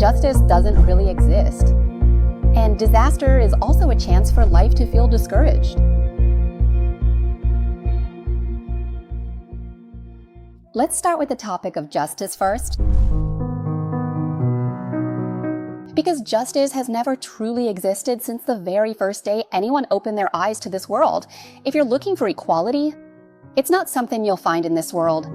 justice doesn't really exist. And disaster is also a chance for life to feel discouraged. Let's start with the topic of justice first. Because justice has never truly existed since the very first day anyone opened their eyes to this world. If you're looking for equality, it's not something you'll find in this world.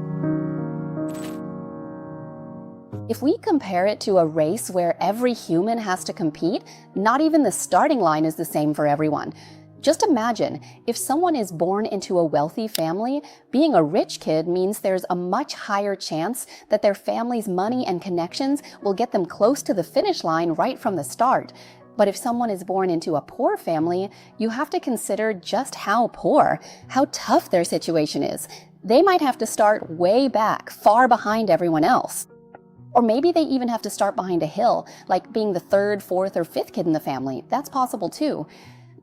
If we compare it to a race where every human has to compete, not even the starting line is the same for everyone. Just imagine, if someone is born into a wealthy family, being a rich kid means there's a much higher chance that their family's money and connections will get them close to the finish line right from the start. But if someone is born into a poor family, you have to consider just how poor, how tough their situation is. They might have to start way back, far behind everyone else. Or maybe they even have to start behind a hill, like being the third, fourth, or fifth kid in the family. That's possible too.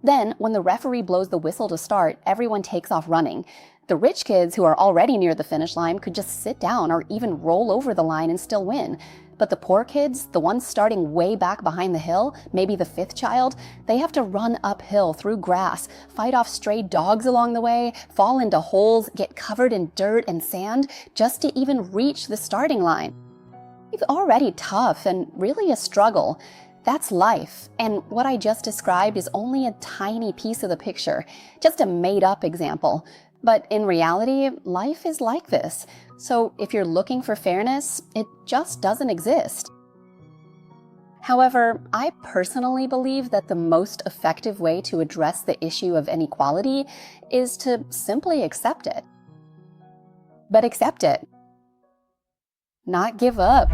Then, when the referee blows the whistle to start, everyone takes off running. The rich kids who are already near the finish line could just sit down or even roll over the line and still win. But the poor kids, the ones starting way back behind the hill, maybe the fifth child, they have to run uphill through grass, fight off stray dogs along the way, fall into holes, get covered in dirt and sand, just to even reach the starting line. It's already tough and really a struggle. That's life, and what I just described is only a tiny piece of the picture, just a made-up example. But in reality, life is like this. So if you're looking for fairness, it just doesn't exist. However, I personally believe that the most effective way to address the issue of inequality is to simply accept it. But accept it. Not give up.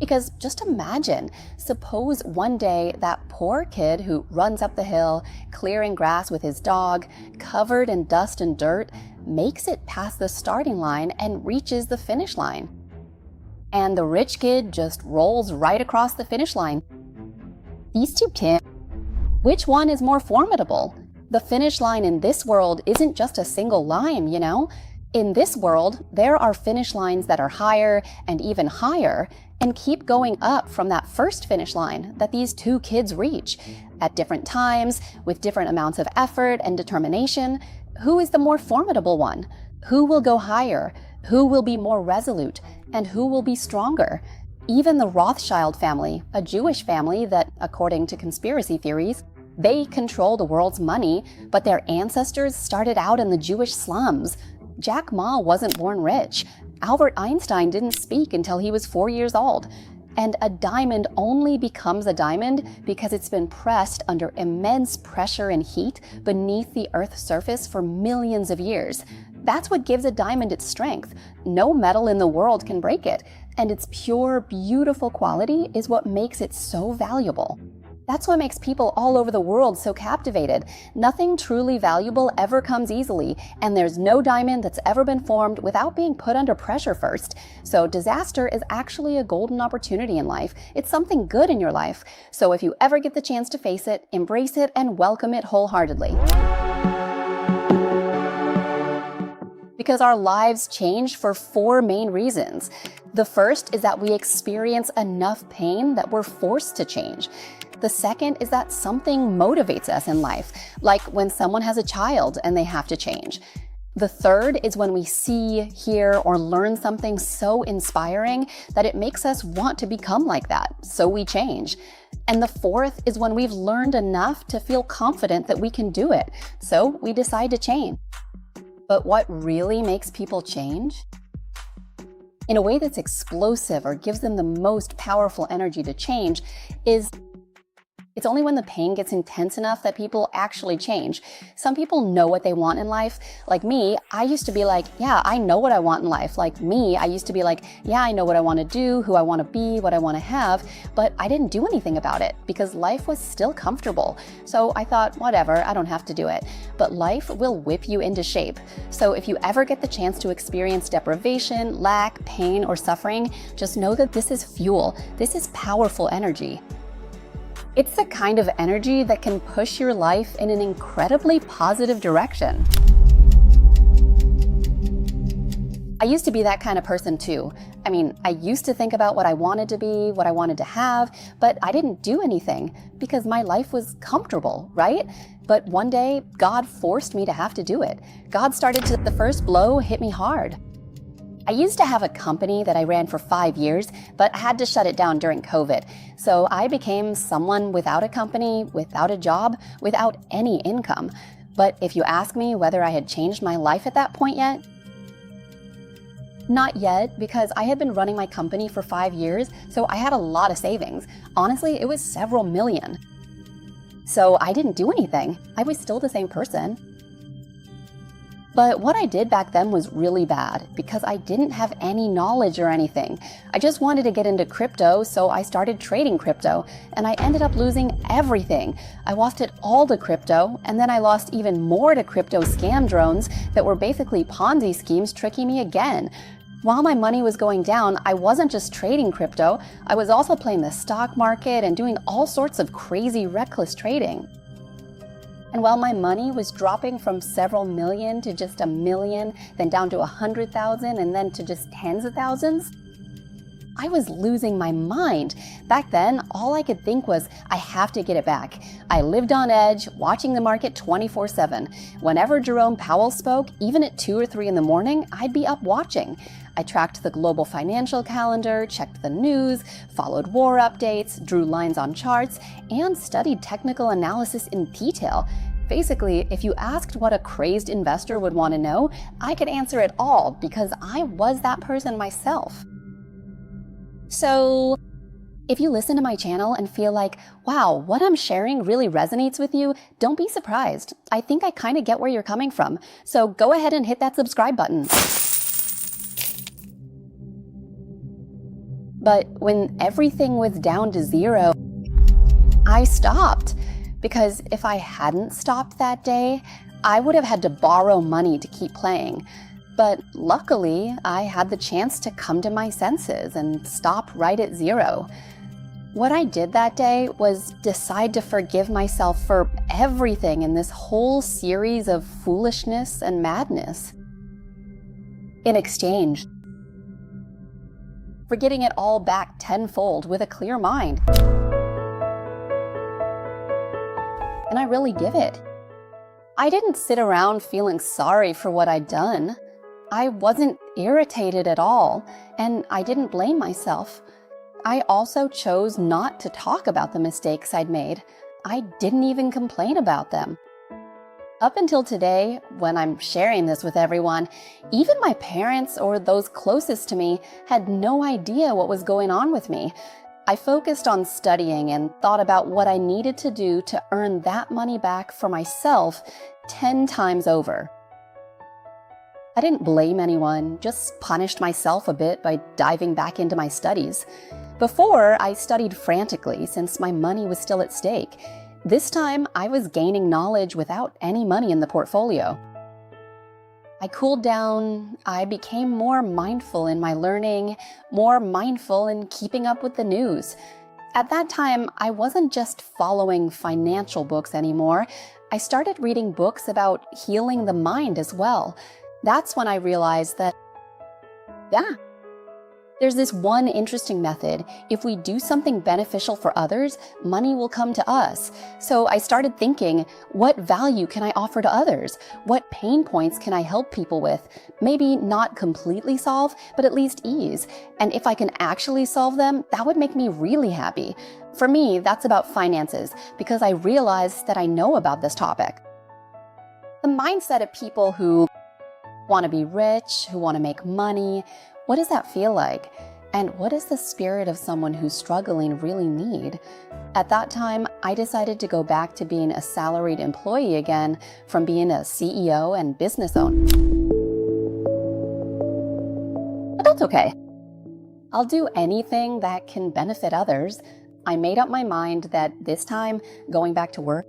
Because just imagine, suppose one day that poor kid who runs up the hill, clearing grass with his dog, covered in dust and dirt, makes it past the starting line and reaches the finish line. And the rich kid just rolls right across the finish line. These two kids, which one is more formidable? The finish line in this world isn't just a single line, you know? In this world, there are finish lines that are higher and even higher and keep going up from that first finish line that these two kids reach. At different times, with different amounts of effort and determination, who is the more formidable one? Who will go higher? Who will be more resolute? And who will be stronger? Even the Rothschild family, a Jewish family that, according to conspiracy theories, they control the world's money, but their ancestors started out in the Jewish slums. Jack Ma wasn't born rich. Albert Einstein didn't speak until he was 4 years old. And a diamond only becomes a diamond because it's been pressed under immense pressure and heat beneath the Earth's surface for millions of years. That's what gives a diamond its strength. No metal in the world can break it. And its pure, beautiful quality is what makes it so valuable. That's what makes people all over the world so captivated. Nothing truly valuable ever comes easily, and there's no diamond that's ever been formed without being put under pressure first. So disaster is actually a golden opportunity in life. It's something good in your life. So if you ever get the chance to face it, embrace it and welcome it wholeheartedly. Because our lives change for 4 main reasons. The first is that we experience enough pain that we're forced to change. The second is that something motivates us in life, like when someone has a child and they have to change. The third is when we see, hear, or learn something so inspiring that it makes us want to become like that, so we change. And the fourth is when we've learned enough to feel confident that we can do it, so we decide to change. But what really makes people change? In a way that's explosive or gives them the most powerful energy to change is it's only when the pain gets intense enough that people actually change. Some people know what they want in life. Like me, I used to be like, yeah, I know what I want in life. Like me, I used to be like, yeah, I know what I want to do, who I want to be, what I want to have, but I didn't do anything about it because life was still comfortable. So I thought, whatever, I don't have to do it. But life will whip you into shape. So if you ever get the chance to experience deprivation, lack, pain, or suffering, just know that this is fuel. This is powerful energy. It's the kind of energy that can push your life in an incredibly positive direction. I used to be that kind of person too. I mean, I used to think about what I wanted to be, what I wanted to have, but I didn't do anything because my life was comfortable, right? But one day, God forced me to have to do it. The first blow hit me hard. I used to have a company that I ran for 5 years, but I had to shut it down during COVID. So I became someone without a company, without a job, without any income. But if you ask me whether I had changed my life at that point yet, not yet, because I had been running my company for 5 years, so I had a lot of savings. Honestly, it was several million. So I didn't do anything. I was still the same person. But what I did back then was really bad because I didn't have any knowledge or anything. I just wanted to get into crypto, so I started trading crypto, and I ended up losing everything. I lost it all to crypto, and then I lost even more to crypto scam drones that were basically Ponzi schemes tricking me again. While my money was going down, I wasn't just trading crypto, I was also playing the stock market and doing all sorts of crazy, reckless trading. And while my money was dropping from several million to just $1 million, then down to 100,000, and then to just tens of thousands, I was losing my mind. Back then, all I could think was, I have to get it back. I lived on edge, watching the market 24/7. Whenever Jerome Powell spoke, even at 2 or 3 in the morning, I'd be up watching. I tracked the global financial calendar, checked the news, followed war updates, drew lines on charts, and studied technical analysis in detail. Basically, if you asked what a crazed investor would want to know, I could answer it all because I was that person myself. So, if you listen to my channel and feel like, wow, what I'm sharing really resonates with you, don't be surprised. I think I kind of get where you're coming from. So go ahead and hit that subscribe button. But when everything was down to zero, I stopped. Because if I hadn't stopped that day, I would have had to borrow money to keep playing. But luckily, I had the chance to come to my senses and stop right at zero. What I did that day was decide to forgive myself for everything in this whole series of foolishness and madness. In exchange for getting it all back tenfold with a clear mind. And I really give it. I didn't sit around feeling sorry for what I'd done. I wasn't irritated at all, and I didn't blame myself. I also chose not to talk about the mistakes I'd made. I didn't even complain about them. Up until today, when I'm sharing this with everyone, even my parents or those closest to me had no idea what was going on with me. I focused on studying and thought about what I needed to do to earn that money back for myself 10 times over. I didn't blame anyone, just punished myself a bit by diving back into my studies. Before, I studied frantically since my money was still at stake. This time, I was gaining knowledge without any money in the portfolio. I cooled down, I became more mindful in my learning, more mindful in keeping up with the news. At that time, I wasn't just following financial books anymore. I started reading books about healing the mind as well. That's when I realized that, there's this one interesting method. If we do something beneficial for others, money will come to us. So I started thinking, what value can I offer to others? What pain points can I help people with? Maybe not completely solve, but at least ease. And if I can actually solve them, that would make me really happy. For me, that's about finances, because I realized that I know about this topic. The mindset of people who want to be rich, who want to make money, what does that feel like? And what does the spirit of someone who's struggling really need? At that time, I decided to go back to being a salaried employee again from being a CEO and business owner. But that's okay. I'll do anything that can benefit others. I made up my mind that this time, going back to work,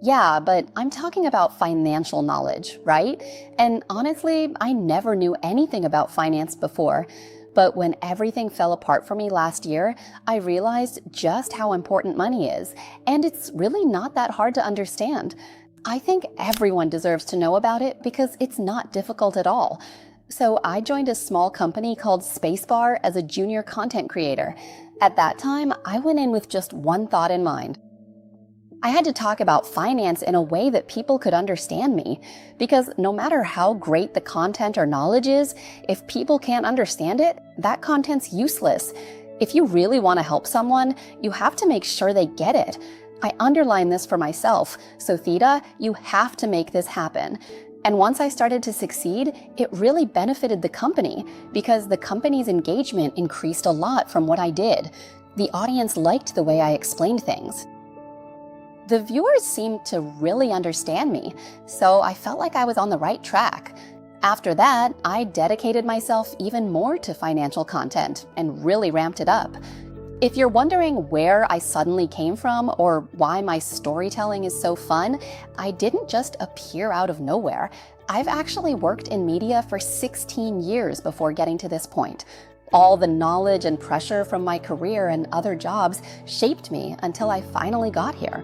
yeah, but I'm talking about financial knowledge, right? And honestly, I never knew anything about finance before. But when everything fell apart for me last year, I realized just how important money is. And it's really not that hard to understand. I think everyone deserves to know about it because it's not difficult at all. So I joined a small company called Spacebar as a junior content creator. At that time, I went in with just one thought in mind. I had to talk about finance in a way that people could understand me, because no matter how great the content or knowledge is, if people can't understand it, that content's useless. If you really want to help someone, you have to make sure they get it. I underline this for myself, so Theta, you have to make this happen. And once I started to succeed, it really benefited the company because the company's engagement increased a lot from what I did. The audience liked the way I explained things. The viewers seemed to really understand me, so I felt like I was on the right track. After that, I dedicated myself even more to financial content and really ramped it up. If you're wondering where I suddenly came from or why my storytelling is so fun, I didn't just appear out of nowhere. I've actually worked in media for 16 years before getting to this point. All the knowledge and pressure from my career and other jobs shaped me until I finally got here.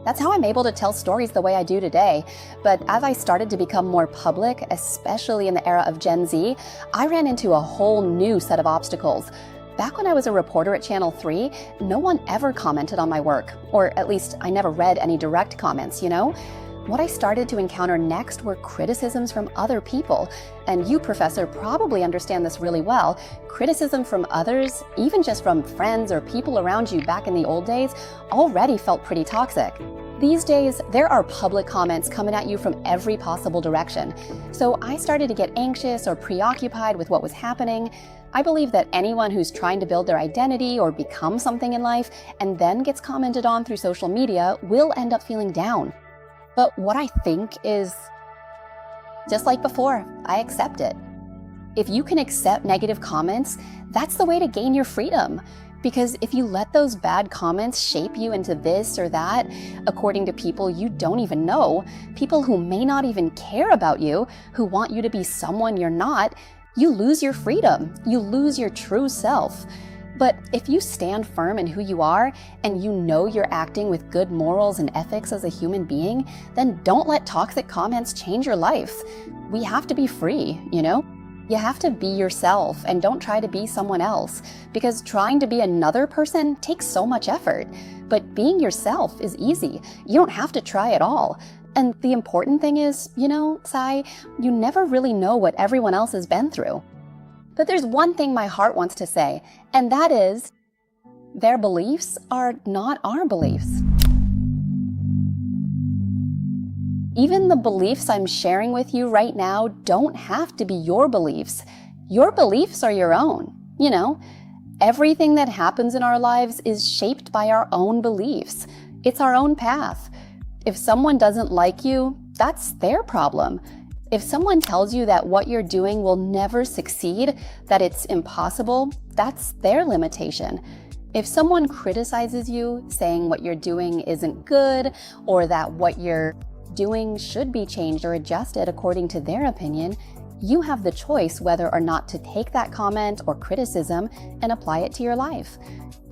That's how I'm able to tell stories the way I do today. But as I started to become more public, especially in the era of Gen Z, I ran into a whole new set of obstacles. Back when I was a reporter at Channel 3, no one ever commented on my work, or at least I never read any direct comments, What I started to encounter next were criticisms from other people. And you, Professor, probably understand this really well. Criticism from others, even just from friends or people around you back in the old days, already felt pretty toxic. These days, there are public comments coming at you from every possible direction. So I started to get anxious or preoccupied with what was happening. I believe that anyone who's trying to build their identity or become something in life and then gets commented on through social media will end up feeling down. But what I think is, just like before, I accept it. If you can accept negative comments, that's the way to gain your freedom. Because if you let those bad comments shape you into this or that, according to people you don't even know, people who may not even care about you, who want you to be someone you're not, you lose your freedom. You lose your true self. But if you stand firm in who you are and you know you're acting with good morals and ethics as a human being, then don't let toxic comments change your life. We have to be free, You have to be yourself and don't try to be someone else, because trying to be another person takes so much effort. But being yourself is easy. You don't have to try at all. And the important thing is, Sai, you never really know what everyone else has been through. But there's one thing my heart wants to say, and that is, their beliefs are not our beliefs. Even the beliefs I'm sharing with you right now don't have to be your beliefs. Your beliefs are your own. Everything that happens in our lives is shaped by our own beliefs. It's our own path. If someone doesn't like you, that's their problem. If someone tells you that what you're doing will never succeed, that it's impossible, that's their limitation. If someone criticizes you, saying what you're doing isn't good, or that what you're doing should be changed or adjusted according to their opinion, you have the choice whether or not to take that comment or criticism and apply it to your life.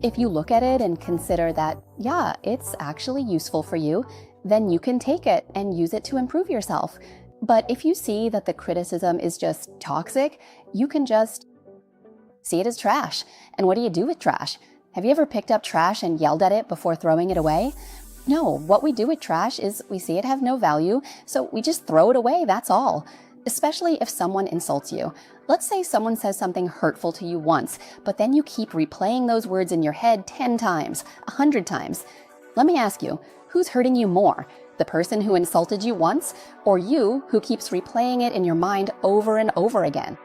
If you look at it and consider that, yeah, it's actually useful for you, then you can take it and use it to improve yourself. But if you see that the criticism is just toxic, you can just see it as trash. And what do you do with trash? Have you ever picked up trash and yelled at it before throwing it away? No, what we do with trash is we see it have no value, so we just throw it away, that's all. Especially if someone insults you. Let's say someone says something hurtful to you once, but then you keep replaying those words in your head 10 times, 100 times. Let me ask you, who's hurting you more? The person who insulted you once, or you who keeps replaying it in your mind over and over again?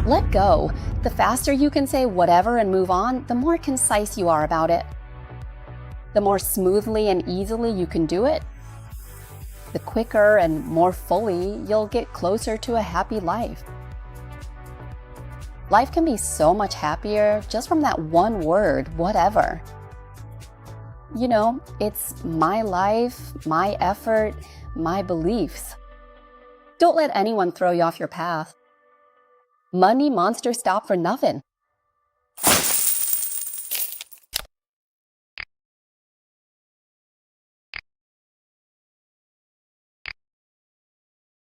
Let go. The faster you can say whatever and move on, the more concise you are about it. The more smoothly and easily you can do it, the quicker and more fully you'll get closer to a happy life. Life can be so much happier just from that one word, whatever. It's my life, my effort, my beliefs. Don't let anyone throw you off your path. Money Monster stop for nothing.